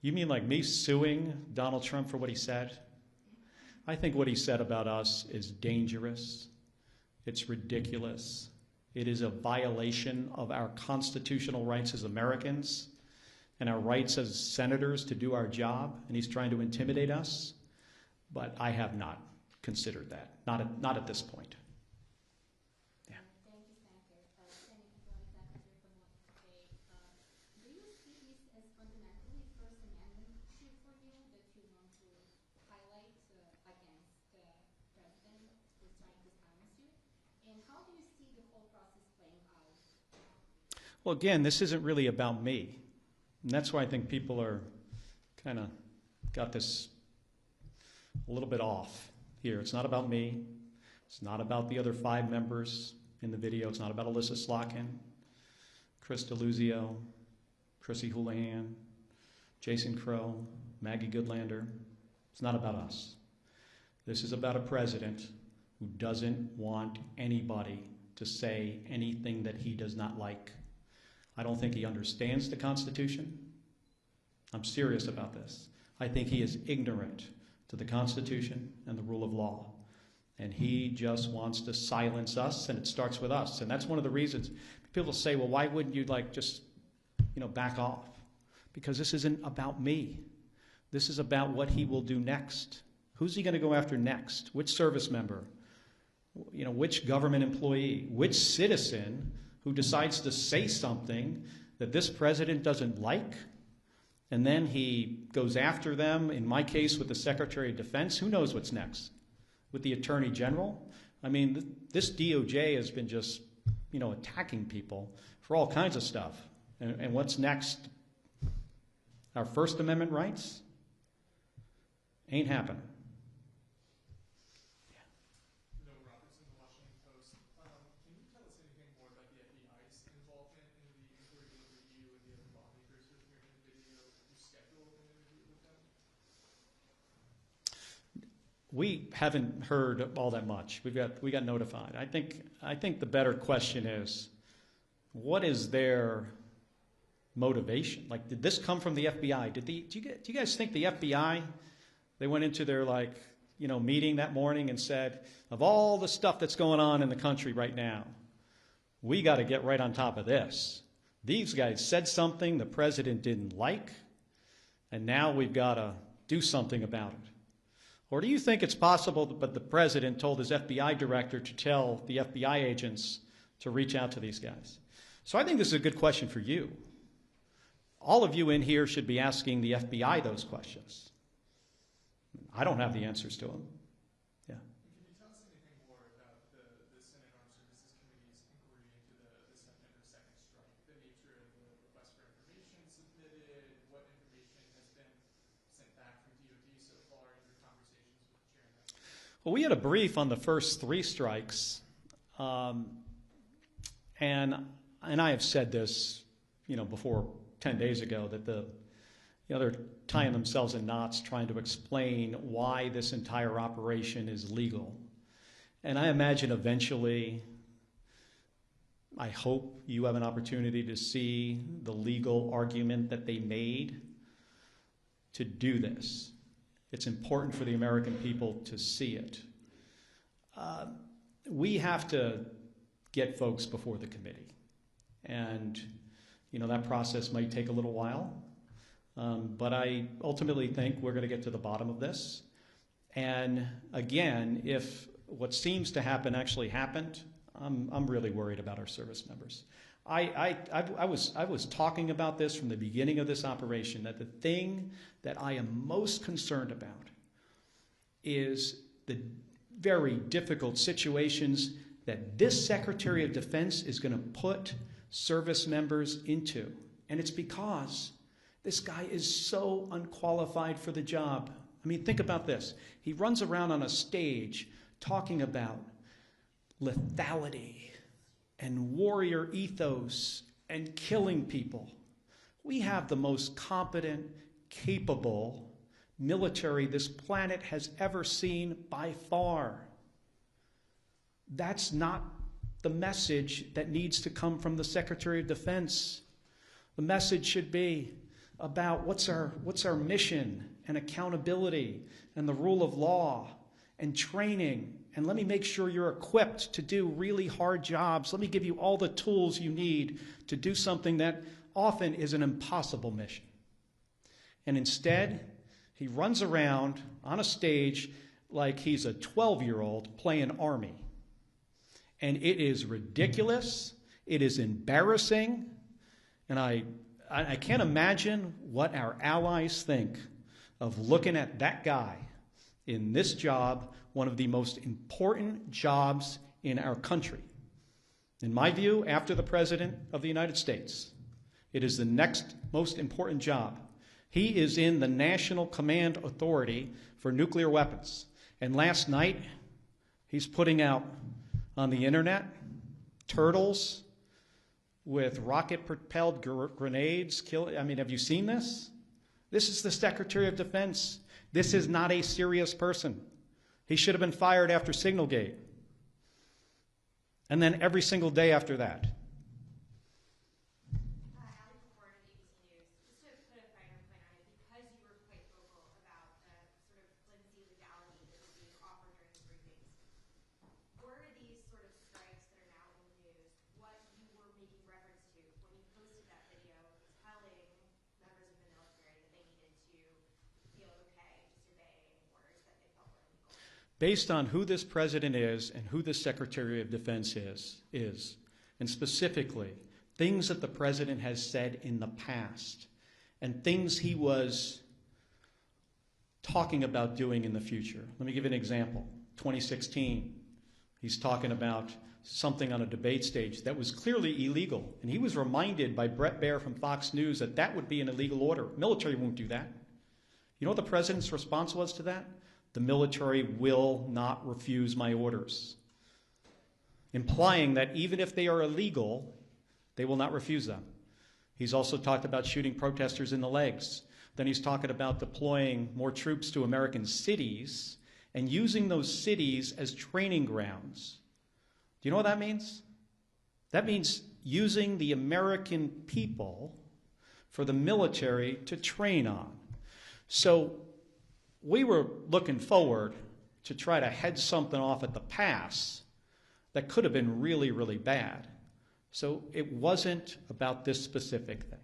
You mean like me suing Donald Trump for what he said? I think what he said about us is dangerous. It's ridiculous. It is a violation of our constitutional rights as Americans and our rights as senators to do our job, and he's trying to intimidate us. But I have not considered that, not at this point. Yeah. Thank you, Senator. Do you see this as fundamentally First Amendment issue for you that you want to highlight against the president who's trying to silence you? And how do you see the whole process playing out? Well, again, this isn't really about me. And that's why I think people are kind of got this a little bit off here. It's not about me. It's not about the other 5 members in the video. It's not about Alyssa Slotkin, Chris DeLuzio, Chrissy Houlihan, Jason Crow, Maggie Goodlander. It's not about us. This is about a president who doesn't want anybody to say anything that he does not like. I don't think he understands the Constitution. I'm serious about this. I think he is ignorant to the Constitution and the rule of law. And he just wants to silence us, and it starts with us. And that's one of the reasons people say, well, why wouldn't you just back off? Because this isn't about me. This is about what he will do next. Who's he going to go after next? Which service member? Which government employee? Which citizen who decides to say something that this president doesn't like, and then he goes after them, in my case with the Secretary of Defense. Who knows what's next? With the Attorney General? I mean, this DOJ has been just, attacking people for all kinds of stuff. And what's next? Our First Amendment rights? Ain't happening. We haven't heard all that much. We got notified. I think the better question is, what is their motivation? Like, did this come from the FBI? Do you guys think the FBI, they went into their meeting that morning and said, of all the stuff that's going on in the country right now, we got to get right on top of this. These guys said something the president didn't like, and now we've got to do something about it. Or do you think it's possible that the president told his FBI director to tell the FBI agents to reach out to these guys? So I think this is a good question for you. All of you in here should be asking the FBI those questions. I don't have the answers to them. Yeah. Can you tell us anything more about the Senate Armed Services Committee's inquiry into the September 2nd strike, the nature of the request for information submitted, what information has been sent back from DOD so far in your conversations with the chairman? Well, we had a brief on the first 3 strikes, and I have said this, before 10 days ago, that they're tying themselves in knots trying to explain why this entire operation is legal. And I imagine eventually, I hope you have an opportunity to see the legal argument that they made to do this. It's important for the American people to see it. We have to get folks before the committee. And, that process might take a little while. But I ultimately think we're going to get to the bottom of this. And again, if what seems to happen actually happened, I'm really worried about our service members. I was talking about this from the beginning of this operation, that the thing that I am most concerned about is the very difficult situations that this Secretary of Defense is going to put service members into. And it's because this guy is so unqualified for the job. I mean, think about this. He runs around on a stage talking about lethality and warrior ethos and killing people. We have the most competent, capable military this planet has ever seen by far. That's not the message that needs to come from the Secretary of Defense. The message should be, about what's our mission and accountability and the rule of law and training. And let me make sure you're equipped to do really hard jobs. Let me give you all the tools you need to do something that often is an impossible mission. And instead, he runs around on a stage like he's a 12-year-old playing Army. And it is ridiculous. It is embarrassing. And I can't imagine what our allies think of looking at that guy in this job, one of the most important jobs in our country. In my view, after the President of the United States, it is the next most important job. He is in the National Command Authority for Nuclear Weapons. And last night, he's putting out on the internet turtles with rocket-propelled grenades. Have you seen this? This is the Secretary of Defense. This is not a serious person. He should have been fired after Signalgate. And then every single day after that. Based on who this president is and who this Secretary of Defense is, and specifically things that the president has said in the past and things he was talking about doing in the future. Let me give you an example. 2016, he's talking about something on a debate stage that was clearly illegal, and he was reminded by Brett Baer from Fox News that that would be an illegal order. Military won't do that. You know what the president's response was to that? The military will not refuse my orders, implying that even if they are illegal, they will not refuse them. He's also talked about shooting protesters in the legs. Then he's talking about deploying more troops to American cities and using those cities as training grounds. Do you know what that means? That means using the American people for the military to train on. So we were looking forward to try to head something off at the pass that could have been really, really bad. So it wasn't about this specific thing.